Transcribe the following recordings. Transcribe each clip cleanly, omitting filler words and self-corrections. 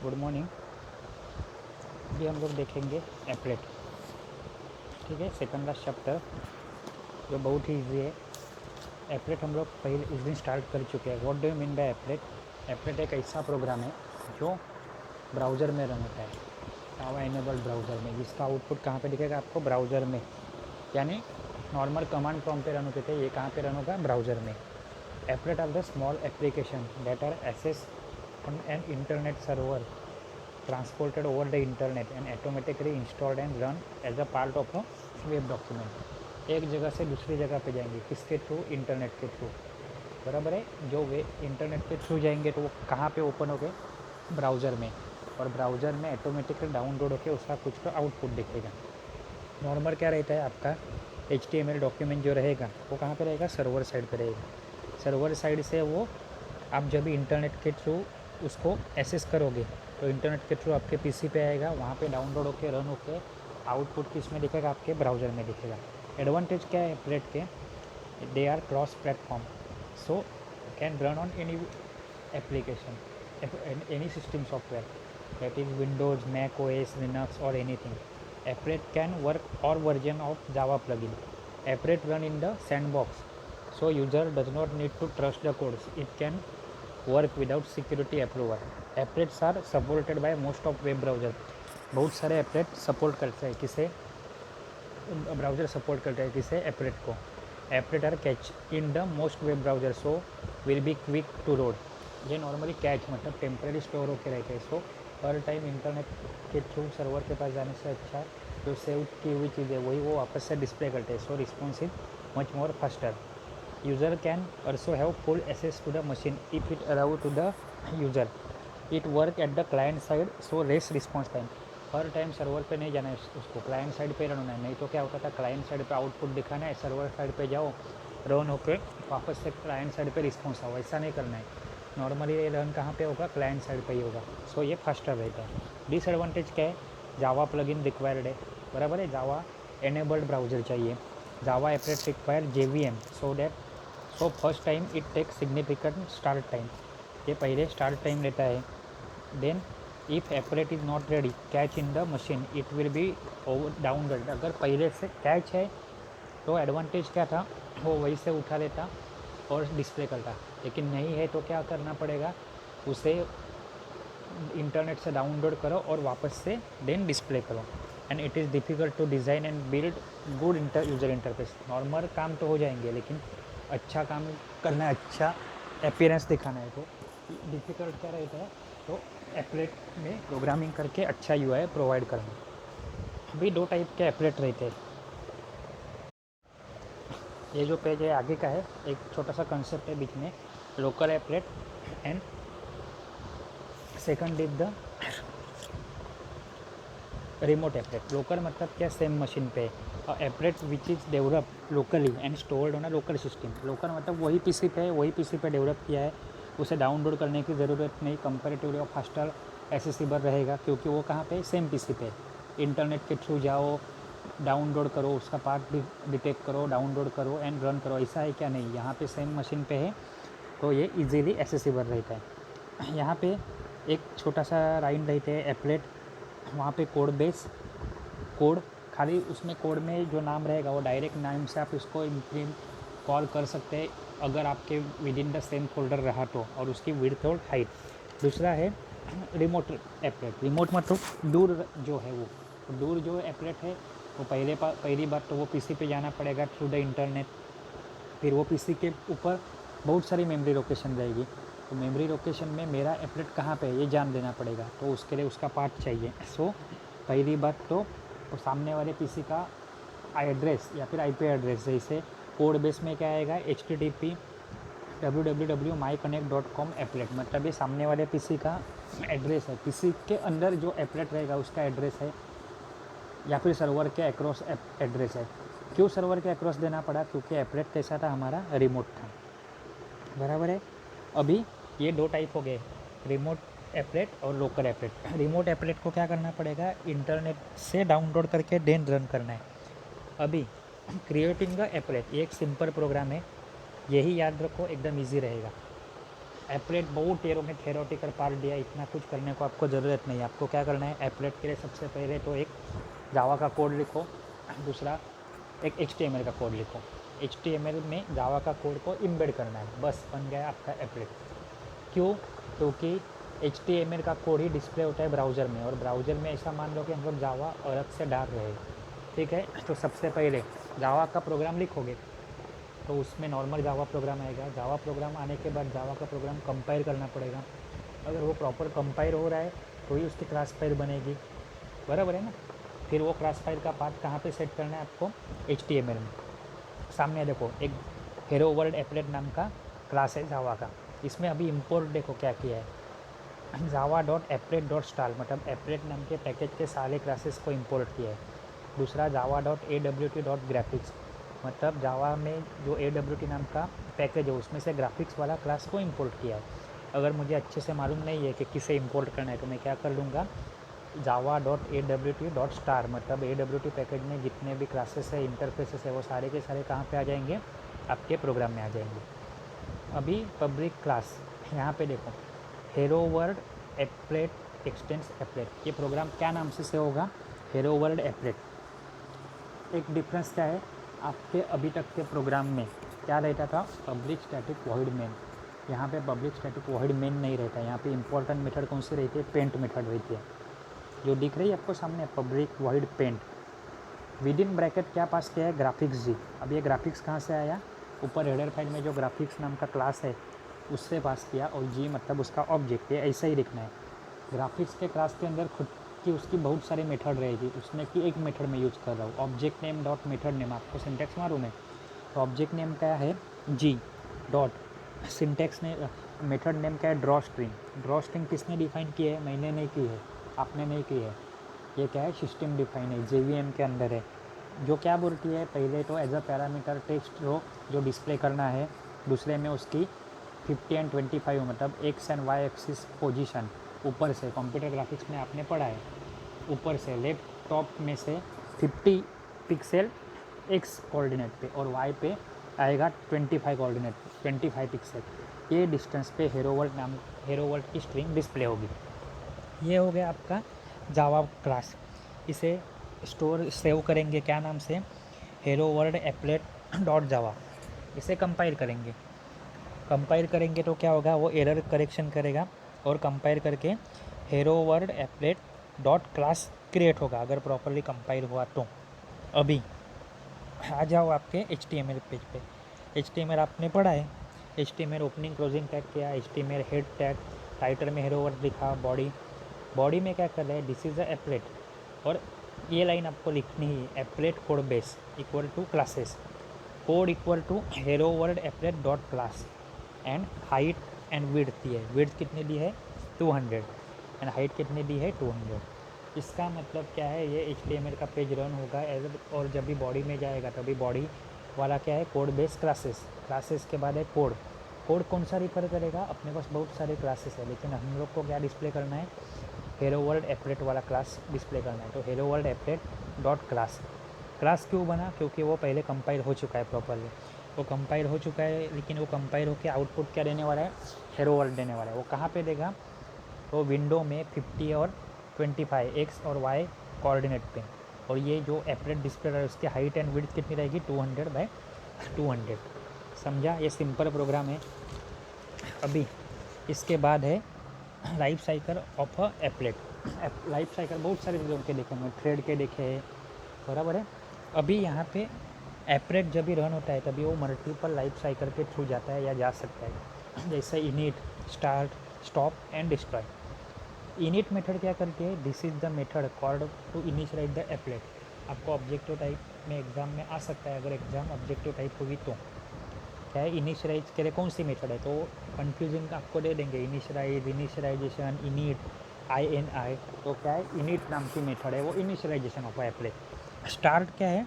Good morning. अभी हम लोग देखेंगे एप्लेट। ठीक है, सेकंड लास्ट चैप्टर जो बहुत ही ईजी है। एप्लेट हम लोग पहले इस दिन स्टार्ट कर चुके हैं। What do you mean by applet? Applet एक ऐसा प्रोग्राम है जो ब्राउज़र में रन होता है, जावा इनेबल्ड ब्राउज़र में, जिसका आउटपुट कहाँ पे दिखेगा आपको? ब्राउज़र में। यानी नॉर्मल कमांड प्रॉम्प्ट पे रन होते थे, ये कहाँ पे रन होगा? ब्राउज़र में। Applet are the small application that are access on an internet server transported over the internet and automatically installed and run as a part of a web document। एक जगह से दूसरी जगह पे जाएंगे, किसके थ्रू? इंटरनेट के थ्रू। बराबर है। जो वे इंटरनेट के थ्रू जाएंगे तो वो कहाँ पे ओपन हो गए? ब्राउज़र में। और ब्राउज़र में ऑटोमेटिकली डाउनलोड होकर उसका कुछ तो आउटपुट दिखेगा। नॉर्मल क्या रहता है आपका? HTML डॉक्यूमेंट जो रहेगा वो कहाँ पे रहेगा? सर्वर साइड पे रहेगा। सर्वर साइड से वो आप जब भी इंटरनेट के थ्रू उसको एक्सेस करोगे तो इंटरनेट के थ्रू आपके पीसी पे आएगा, वहाँ पे डाउनलोड होके रन होके आउटपुट किस में दिखेगा? आपके ब्राउज़र में दिखेगा। एडवांटेज क्या है एप्लेट के? They are cross platform, so can run on any application, any system software, that is Windows, Mac OS, Linux or anything. Applet can work or version of Java plugin. Applet run in the sandbox, so user does not need to trust the codes. It can work without security approval. Applets are supported by most of web browser. बहुत सारे applet support करते हैं किसे? Browser support करते हैं किसे? Applet को। Applet are cache in the most web browser, so will be quick to load. ये नॉर्मली कैच मतलब टेम्परेरी स्टोर होकर रहते हैं, सो हर टाइम इंटरनेट के थ्रू सर्वर के पास जाने से अच्छा जो सेव की हुई चीज़ है वही वो वापस से डिस्प्ले करते हैं, so responsive much more faster. User can also have full access to the machine if it allow to the user. It work at the client side, so less response time. Her time server पे नहीं जाना है, उसको client side पे run होना है। नहीं तो क्या होता था, क्लाइंट साइड पे आउटपुट दिखाना है, सर्वर साइड पे जाओ, रन होके वापस से क्लाइंट साइड पे रिस्पॉन्स आओ, ऐसा नहीं करना है। नॉर्मली ये रन कहाँ पे होगा? क्लाइंट साइड पे ही होगा, सो ये फास्टर रहता है। डिसएडवांटेज क्या है? जावा प्लगइन रिक्वायर्ड है, बराबर है। जावा एनेबल्ड ब्राउज़र चाहिए। Java applet require JVM, so first time it take significant start time, ये पहले स्टार्ट टाइम लेता है। Then if applet is not ready cache in the machine it will be over download. अगर पहले से catch है तो एडवांटेज क्या था? वो वही से उठा लेता और डिस्प्ले करता। लेकिन नहीं है तो क्या करना पड़ेगा? उसे इंटरनेट से डाउनलोड करो और वापस से देन डिस्प्ले करो। And it is difficult to design and build good user interface. Normal काम तो हो जाएंगे लेकिन अच्छा काम करना है, अच्छा अपीयरेंस दिखाना है तो डिफ़िकल्ट क्या रहता है? तो एप्लेट में प्रोग्रामिंग करके अच्छा UI प्रोवाइड करना। अभी दो टाइप के एप्लेट रहते हैं। ये जो पेज है आगे का है, एक छोटा सा कंसेप्ट है बीच में, local applet and second is the remote applet. Local मतलब क्या? सेम मशीन पे। और applet which is develop locally and stored on a local system. Local मतलब वही पीसी पे डेवलप किया है, उसे डाउनलोड करने की ज़रूरत नहीं। कंपेरेटिवली और फास्टर एक्सेसिबल रहेगा क्योंकि वो कहाँ पे? सेम पीसी पे। इंटरनेट के थ्रू जाओ, डाउनलोड करो, उसका पार्ट डिटेक्ट करो, डाउनलोड करो एंड रन करो, ऐसा है क्या? नहीं, यहाँ पे सेम मशीन पे है तो ये इजीली एक्सेसिबल रहता है। यहाँ पे एक छोटा सा लाइन रहते हैं एप्लेट, वहाँ पे कोड खाली, उसमें कोड में जो नाम रहेगा वो डायरेक्ट नाम से आप इसको इम्प्लीमेंट कॉल कर सकते हैं अगर आपके with in the same folder रहा तो, और उसकी विड्थ और हाइट। दूसरा है रिमोट एप्लेट। रिमोट मतलब दूर जो है वो, दूर जो एप्लेट है वो पहली बार तो वो पीसी पे जाना पड़ेगा थ्रू द इंटरनेट। फिर वो पीसी के ऊपर बहुत सारी मेमोरी लोकेशन रहेगी, तो मेमोरी लोकेशन में मेरा एप्लेट कहाँ पे है ये जान लेना पड़ेगा, तो उसके लिए उसका पार्ट चाहिए। सो पहली बात तो सामने वाले पीसी का एड्रेस या फिर IP एड्रेस, जैसे कोड बेस में क्या आएगा? HTTP www.myconnect.com एप्लेट, मतलब ये सामने वाले पीसी का एड्रेस है। पीसी के अंदर जो एप्लेट रहेगा उसका एड्रेस है, या फिर सर्वर के अक्रॉस एड्रेस है। क्यों सर्वर के अक्रॉस देना पड़ा? क्योंकि एप्लेट कैसा था? हमारा रिमोट था, बराबर है। अभी ये दो टाइप हो गए, रिमोट एप्लेट और लोकल एप्लेट। रिमोट एप्लेट को क्या करना पड़ेगा? इंटरनेट से डाउनलोड करके देन रन करना है। अभी क्रिएटिंग द एप्लेट ये एक सिंपल प्रोग्राम है, यही याद रखो, एकदम इजी रहेगा। एप्लेट बहुत में थेरोटिकल पार्ट दिया, इतना कुछ करने को आपको ज़रूरत नहीं है। आपको क्या करना है, एप्लेट के लिए सबसे पहले तो एक जावा का कोड लिखो, दूसरा एक HTML का कोड लिखो। HTML में जावा का कोड को इम्बेड करना है, बस बन गया आपका एप्लेट। क्यों? क्योंकि HTML का कोड ही डिस्प्ले होता है ब्राउज़र में, और ब्राउज़र में ऐसा मान लो कि हम लोग जावा अलग से डाल रहे हैं, ठीक है। तो सबसे पहले जावा का प्रोग्राम लिखोगे तो उसमें नॉर्मल जावा प्रोग्राम आएगा। जावा प्रोग्राम आने के बाद जावा का प्रोग्राम कंपाइल करना पड़ेगा। अगर वो प्रॉपर कंपाइल हो रहा है तो ही उसकी क्लास फाइल बनेगी, बराबर है ना। फिर वो क्लास फाइल का पार्ट कहाँ पे सेट करना है आपको, HTML में। सामने देखो एक हेलो वर्ल्ड एप्लेट नाम का क्लास है जावा का, इसमें अभी इंपोर्ट देखो क्या किया है, java.applet.style मतलब एप्लेट नाम के पैकेज के सारे क्लासेस को इंपोर्ट किया है। दूसरा java.awt.graphics मतलब जावा में जो AWT नाम का पैकेज है उसमें से ग्राफिक्स वाला क्लास को इंपोर्ट किया है। अगर मुझे अच्छे से मालूम नहीं है कि किसे इंपोर्ट करना है तो मैं क्या कर लूँगा, java.awt.star मतलब AWT पैकेज में जितने भी क्लासेस है, इंटरफेसेस है, वो सारे के सारे कहाँ पे आ जाएंगे, आपके प्रोग्राम में आ जाएंगे। अभी पब्लिक क्लास यहाँ पे देखो, hello world applet expanse applet, ये प्रोग्राम क्या नाम से सेव होगा, हेलो वर्ल्ड एप्लेट। एक डिफरेंस क्या है, आपके अभी तक के प्रोग्राम में क्या रहता था, पब्लिक स्टैटिक वॉइड मेन। यहाँ पे पब्लिक स्टैटिक वॉइड मेन नहीं रहता है। यहाँ पे इंपॉर्टेंट मेथड कौन सी रहती है, पेंट मेथड रहती है, जो दिख रही है आपको सामने, public void paint. With in bracket क्या पास किया है, ग्राफिक्स जी। अब ये ग्राफिक्स कहाँ से आया, ऊपर हेडर फाइल में जो ग्राफिक्स नाम का क्लास है उससे पास किया, और जी मतलब उसका ऑब्जेक्ट है, ऐसा ही लिखना है। ग्राफिक्स के क्लास के अंदर खुद की उसकी बहुत सारी मेथड रहेगी, उसमें कि एक मेथड में यूज़ कर रहा हूँ, object name dot method name. आपको सिंटेक्स मालूम है, तो ऑब्जेक्ट नेम क्या है, जी डॉट, सिंटेक्स ने मेथड नेम क्या है, ड्रॉ स्ट्रिंग। ड्रॉ स्ट्रिंग किसने डिफाइन की है, मैंने नहीं की है, आपने नहीं की है, ये क्या है, सिस्टम डिफाइन है, JVM के अंदर है। जो क्या बोलती है, पहले तो एज अ पैरामीटर टेक्स्ट रो जो डिस्प्ले करना है, दूसरे में उसकी 50 एंड 25 मतलब X and Y axis position, ऊपर से कंप्यूटर ग्राफिक्स में आपने पढ़ा है, ऊपर से लेफ्ट टॉप में से 50 पिक्सल एक्स कोऑर्डिनेट पे और वाई पे आएगा 25 कोऑर्डिनेट, 25 पिक्सल। ये डिस्टेंस पे हेलो वर्ल्ड की स्ट्रिंग डिस्प्ले होगी। ये हो गया आपका जावा क्लास। इसे स्टोर सेव करेंगे क्या नाम से, हेलो वर्ल्ड एप्लेट डॉट जावा। इसे कंपाइल करेंगे, कंपाइल करेंगे तो क्या होगा, वो एरर करेक्शन करेगा और कंपाइल करके hello world applet dot class create होगा, अगर प्रॉपरली कंपाइल हुआ तो। अभी आ जाओ आपके HTML पेज पे। HTML आपने पढ़ा है, HTML ओपनिंग क्लोजिंग टैग किया, HTML हेड टैग, टाइटल में हेलो वर्ल्ड लिखा, बॉडी में क्या कर रहा है, दिस इज़ अ एप्लेट, और ये लाइन आपको लिखनी ही, applet code base equal to classes, code equal to hello world applet dot class, and height and width दी है, विड्थ कितनी दी है 200, एंड हाइट कितनी दी है 200। इसका मतलब क्या है, ये HTML का पेज रन होगा एज, और जब भी बॉडी में जाएगा तभी बॉडी वाला क्या है, कोड बेस क्लासेस के बाद है कोड। कोड कौन सा रिफर करेगा, अपने पास बहुत सारे क्लासेस है, लेकिन हम लोग को क्या डिस्प्ले करना है, हेलो वर्ल्ड एप्लेट वाला क्लास डिस्प्ले करना है। तो hello world applet dot class, class क्यों बना, क्योंकि वो पहले कंपाइल हो चुका है प्रॉपरली, वो कंपाइल हो चुका है, लेकिन वो कंपाइल होकर आउटपुट क्या देने वाला है, हेलो वर्ल्ड देने वाला है। वो कहाँ पे देगा, वो विंडो में 50 और 25 एक्स और वाई कोऑर्डिनेट पे, और ये जो एप्लेट डिस्प्ले है उसकी हाइट एंड विड्थ कितनी रहेगी, 200 बाय 200। समझा, ये सिंपल प्रोग्राम है। अभी इसके बाद है life cycle of a applet. Life cycle बहुत सारे चीज़ों के देखे हैं, थ्रेड के देखे हैं, बराबर है। अभी यहाँ पे एप्लेट जब भी रन होता है तभी वो मल्टीपल लाइफ साइकिल के थ्रू जाता है या जा सकता है, जैसे init, start, stop and destroy. Init method क्या करती है, this is the method called to initialise the applet. आपको ऑब्जेक्टिव टाइप में एग्जाम में आ सकता है, अगर एग्जाम ऑब्जेक्टिव टाइप होगी तो। क्या है, इनिशियलाइज के लिए कौन सी मेथड है, तो कंफ्यूजिंग आपको दे देंगे, इनिशियलाइजेशन, इनिट, INI। तो क्या है, इनिट नाम की मेथड है, वो इनिशियलाइजेशन ऑफ एप्लेट। स्टार्ट क्या है,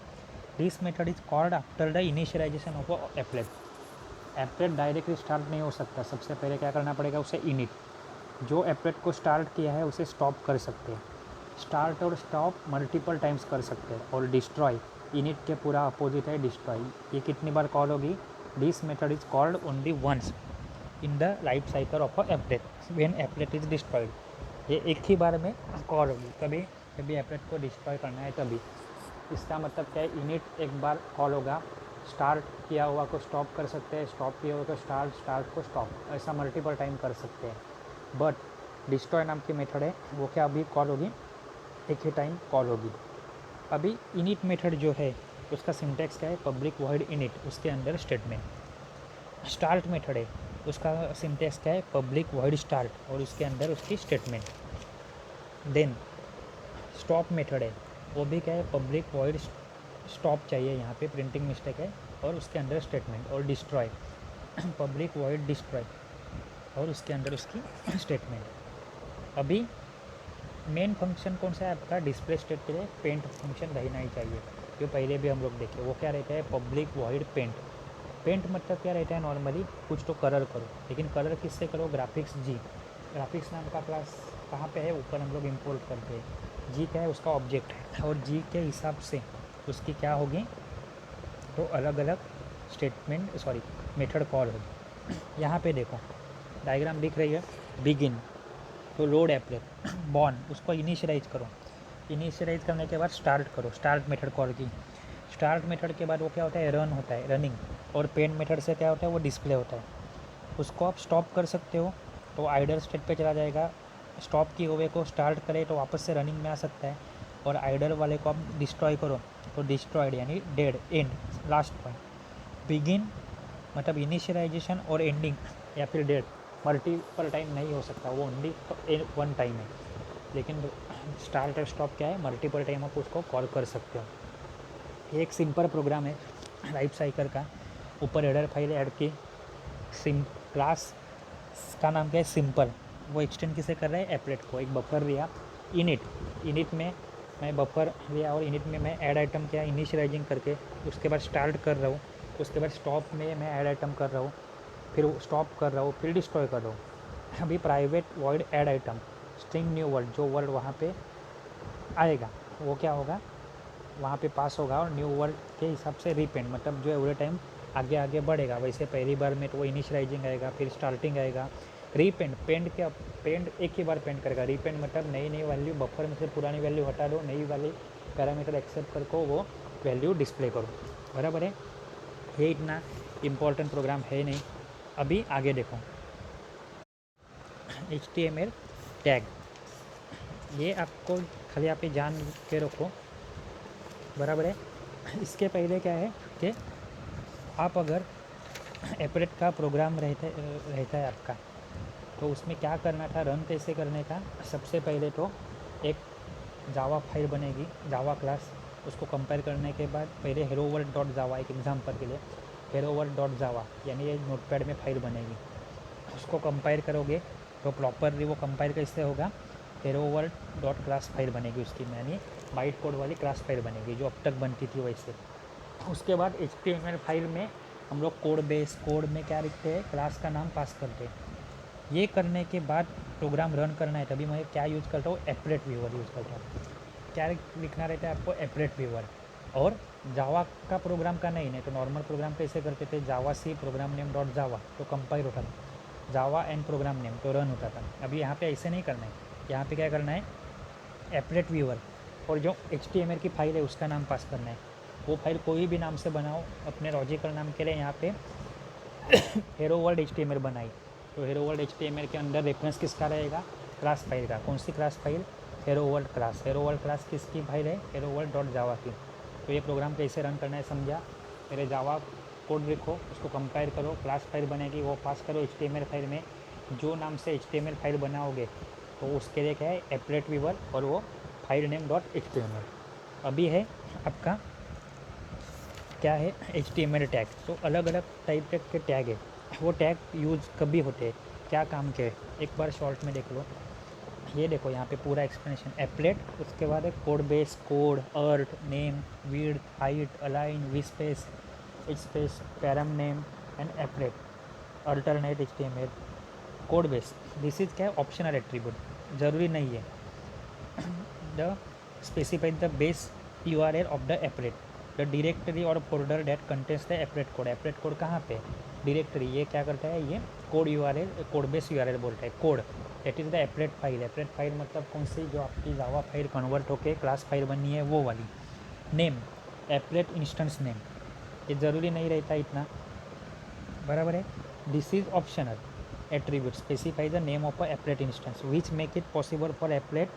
this method is called after the initialisation of applet. Applet directly start नहीं हो सकता, सबसे पहले क्या करना पड़ेगा उसे, इनिट। जो एप्लेट को स्टार्ट किया है उसे स्टॉप कर सकते हैं, स्टार्ट और स्टॉप मल्टीपल टाइम्स कर सकते हैं। और डिस्ट्रॉय, इनिट के पूरा अपोजिट है डिस्ट्रॉय, ये कितनी बार कॉल होगी, this method is called only once. In the life cycle of a applet when applet is destroyed. ये एक ही बार में कॉल होगी, कभी कभी एप्लेट को डिस्ट्रॉय करना है तभी। इसका मतलब क्या है, इनिट एक बार कॉल होगा, स्टार्ट किया हुआ को स्टॉप कर सकते हैं, स्टॉप किया हुआ को स्टार्ट, स्टार्ट को स्टॉप, ऐसा मल्टीपल टाइम कर सकते हैं। बट डिस्ट्रॉय नाम की मेथड है वो क्या अभी कॉल होगी, एक ही टाइम कॉल होगी। अभी इनिट मेथड जो है उसका सिंटैक्स क्या है, पब्लिक वॉइड इनिट, उसके अंदर स्टेटमेंट। स्टार्ट मेथड है उसका सिंटैक्स क्या है, पब्लिक वॉइड स्टार्ट और उसके अंदर उसकी स्टेटमेंट। देन स्टॉप मेथड है वो भी क्या है, पब्लिक वॉइड स्टॉप चाहिए, यहाँ पे प्रिंटिंग मिस्टेक है, और उसके अंदर स्टेटमेंट। और डिस्ट्रॉय पब्लिक वॉइड डिस्ट्रॉय और उसके अंदर उसकी स्टेटमेंट। अभी मेन फंक्शन कौन सा है आपका, डिस्प्ले स्टेट के लिए पेंट फंक्शन रहना ही चाहिए, जो पहले भी हम लोग देखे। वो क्या रहता है, पब्लिक वॉइड पेंट। पेंट मतलब क्या रहता है, नॉर्मली कुछ तो कलर करो, लेकिन कलर किससे करो, ग्राफिक्स जी। ग्राफिक्स नाम का क्लास कहाँ पे है, ऊपर हम लोग इंपोर्ट करते हैं। जी क्या है, उसका ऑब्जेक्ट है, और जी के हिसाब से उसकी क्या होगी, तो अलग अलग स्टेटमेंट सॉरी मेथड कॉल होगी। यहाँ पे देखो डायग्राम दिख रही है, बिगिन तो लोड एप्लेट, बॉर्न उसको इनिशियलाइज करो, इनिशियलाइज करने के बाद स्टार्ट करो, स्टार्ट मेथड कॉल की। स्टार्ट मेथड के बाद वो क्या होता है, रन होता है, रनिंग। और पेंट मेथड से क्या होता है, वो डिस्प्ले होता है। उसको आप स्टॉप कर सकते हो तो आइडल स्टेट पे चला जाएगा, स्टॉप किए हुए को स्टार्ट करे तो वापस से रनिंग में आ सकता है, और आइडल वाले को आप डिस्ट्रॉय करो तो डिस्ट्रॉयड यानी dead, and, last point. Begin मतलब इनिशियलाइजेशन और एंडिंग या फिर डेड मल्टीपल टाइम नहीं हो सकता, वो ओनली वन टाइम है। लेकिन स्टार्ट और स्टॉप क्या है, मल्टीपल टाइम आप उसको कॉल कर सकते हो। एक सिंपल प्रोग्राम है लाइफ साइकिल का, ऊपर हेडर फाइल ऐड की, क्लास का नाम क्या है, सिंपल। वो एक्सटेंड किसे कर रहा है, एप्लेट को। एक बफर लिया, इनिट, इनिट में मैं बफर लिया और इनिट में मैं ऐड आइटम किया इनिशियलाइजिंग करके, उसके बाद स्टार्ट कर रहा हूँ, उसके बाद स्टॉप में मैं ऐड आइटम कर रहा हूँ, फिर स्टॉप कर रहा हूँ, फिर डिस्ट्रॉय कर रहा हूँ। अभी private void add item string new word, जो वर्ड वहाँ पे आएगा वो क्या होगा, वहाँ पे पास होगा, और न्यू वर्ड के हिसाब से रीपेंट मतलब जो एवरी टाइम आगे आगे बढ़ेगा। वैसे पहली बार में तो वो इनिशियलाइजिंग आएगा, फिर स्टार्टिंग आएगा, रीपेंट, पेंट क्या, पेंट एक ही बार पेंट करेगा। रीपेंट मतलब नई नई वैल्यू, बफर में से पुरानी वैल्यू हटा दो, नई वाली पैरामीटर एक्सेप्ट करके वो वैल्यू डिस्प्ले करो, बराबर है। ये इतना इम्पोर्टेंट प्रोग्राम है नहीं। अभी आगे देखो, HTML टैग, ये आपको खाली आप जान के रखो, बराबर है। इसके पहले क्या है कि आप अगर एप्लेट का प्रोग्राम रहता है आपका, तो उसमें क्या करना था, रन कैसे करने का। सबसे पहले तो एक जावा फाइल बनेगी, जावा क्लास, उसको कंपेयर करने के बाद पहले हेलो वर्ल्ड डॉट जावा, एक एग्जांपल के लिए हेलो वर्ल्ड डॉट जावा यानी ये नोटपैड में फाइल बनेगी, उसको कंपेयर करोगे तो प्रॉपरली वो कंपेयर कैसे होगा, hello world dot class file बनेगी उसकी, यानी बाइट कोड वाली क्लास फाइल बनेगी जो अब तक बनती थी वैसे। उसके बाद HTML फाइल में हम लोग कोड बेस, कोड में क्या लिखते हैं, क्लास का नाम पास करते हैं। ये करने के बाद प्रोग्राम रन करना है, तभी मैं क्या यूज़ करता हूँ, एप्लेट व्यूअर यूज़ करता हूँ। क्या लिखना रहता है आपको, एप्लेट व्यूअर। और जावा का प्रोग्राम का नहीं तो नॉर्मल प्रोग्राम कैसे करते थे, javac program name dot Java तो कंपाइल होता था, जावा एंड प्रोग्राम नेम तो रन होता था। अभी यहाँ पे ऐसे नहीं करना है, यहाँ पे क्या करना है, एप्लेट व्यूअर, और जो HTML की फाइल है उसका नाम पास करना है। वो फाइल कोई भी नाम से बनाओ, अपने लॉजिकल नाम के लिए यहाँ पे हेलो वर्ल्ड HTML बनाई, तो हेलो वर्ल्ड HTML के अंदर रेफरेंस किसका रहेगा, क्लास फाइल का। कौन सी class file, hello world class. Hello world class किसकी फाइल है, हेलो वर्ल्ड डॉट जावा की। तो ये प्रोग्राम कैसे रन करना है समझा। मेरे जावा कोड लिखो, उसको कंपाइल करो, क्लास फाइल बनेगी, वो पास करो HTML फाइल में। जो नाम से HTML फाइल बनाओगे तो उसके लिए क्या है, एप्लेट व्यूअर, और वो फाइल नेम डॉट HTML। अभी है आपका क्या है, HTML टैग। तो अलग अलग टाइप के टैग है, वो टैग यूज़ कभी होते हैं, क्या काम के, एक बार शॉर्ट में देख लो। ये देखो यहाँ पे पूरा एक्सप्लेनेशन, एप्लेट, उसके बाद है कोड बेस, कोड, अर्थ, name, width, height, align, vspace, space, param name and applet, alternate HTML, code base. This is क्या है, ऑप्शनल एट्रीब्यूट, ज़रूरी नहीं है। The specify the base URL of the applet, the directory और folder that contains the applet code. Applet code कहाँ पे, directory, ये क्या करता है, ये code URL, code base URL बोलते हैं code, that is the applet file. Applet file मतलब कौन सी, जो आपकी जावा फाइल कन्वर्ट होके क्लास फाइल बनी है वो वाली। नेम, एप्लेट इंस्टेंस नेम, ये ज़रूरी नहीं रहता इतना, बराबर है। This is optional attribute specify the name of a applet instance which make it possible for applet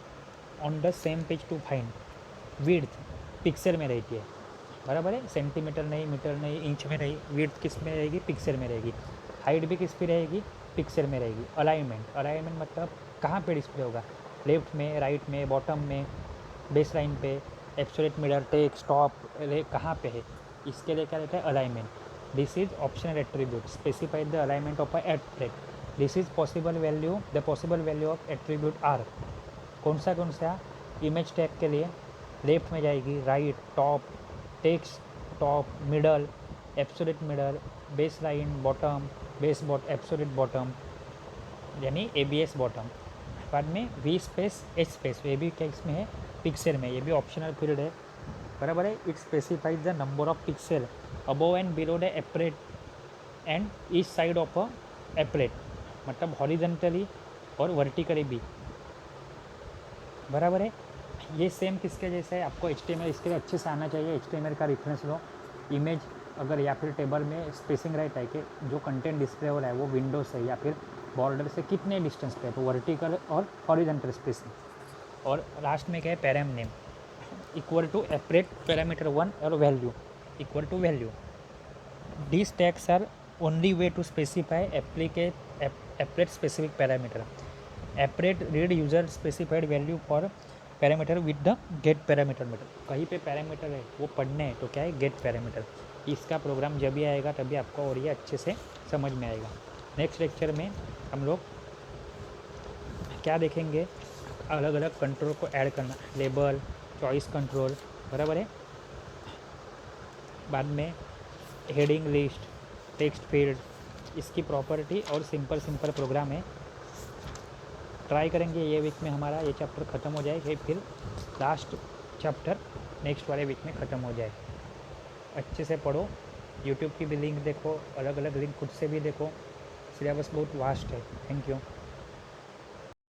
on the same page to find. Width pixel में रहती है, बराबर है, सेंटीमीटर नहीं, मीटर नहीं, इंच में रही। विड्थ किस में रहेगी, पिक्सल में रहेगी। हाइट भी किस पे रहेगी, पिक्सल में रहेगी। अलाइनमेंट, अलाइनमेंट मतलब कहाँ पे डिस्प्ले होगा, लेफ्ट में, राइट में, बॉटम में, बेस लाइन पे, एब्सोल्यूट मिरर, टेक्स्ट, टॉप, कहाँ पे है, इसके लिए क्या रहता है, alignment. This is optional attribute specify the alignment of a applet. This is possible value, the possible value of attribute are. कौन सा इमेज टैग के लिए लेफ्ट में जाएगी, right, top, text, top, middle, absolute middle, base line, bottom, base absolute bottom यानी ABS bottom. बाद में V space H space, ये भी क्या इसमें है, पिक्सल में, ये भी ऑप्शनल फील्ड है, बराबर है। It specifies the number of pixel above and below the applet and each side of a applet, मतलब हॉरिजेंटली और वर्टिकली भी, बराबर है। ये सेम किसके जैसा है, आपको HTML इसके लिए अच्छे से आना चाहिए। HTML का रेफरेंस लो। इमेज अगर या फिर टेबल में स्पेसिंग रहता है कि जो कंटेंट डिस्प्ले हो रहा है वो विंडो से या फिर बॉर्डर से कितने डिस्टेंस पे है, तो वर्टिकल और हॉरिजॉन्टल स्पेसिंग। और लास्ट में क्या है, param name equal to applet parameter 1 और value equal to value. These tags are only way to specify applet specific parameter. Applet read user specified value for parameter with the get parameter method. कहीं पे parameter है वो पढ़ने हैं तो क्या है, गेट पैरामीटर। इसका प्रोग्राम जब भी आएगा तभी आपको और ये अच्छे से समझ में आएगा। नेक्स्ट लेक्चर में हम लोग क्या देखेंगे, अलग अलग कंट्रोल को ऐड करना, लेबल, चॉइस कंट्रोल, बराबर है। बाद में हेडिंग लिस्ट, टेक्स्ट फील्ड, इसकी प्रॉपर्टी और सिंपल प्रोग्राम है। ट्राई करेंगे ये वीक में हमारा ये चैप्टर ख़त्म हो जाए, फिर लास्ट चैप्टर नेक्स्ट वाले वीक में ख़त्म हो जाए। अच्छे से पढ़ो, यूट्यूब की भी लिंक देखो, अलग अलग लिंक खुद से भी देखो, सिलेबस बहुत वास्ट है। Thank you.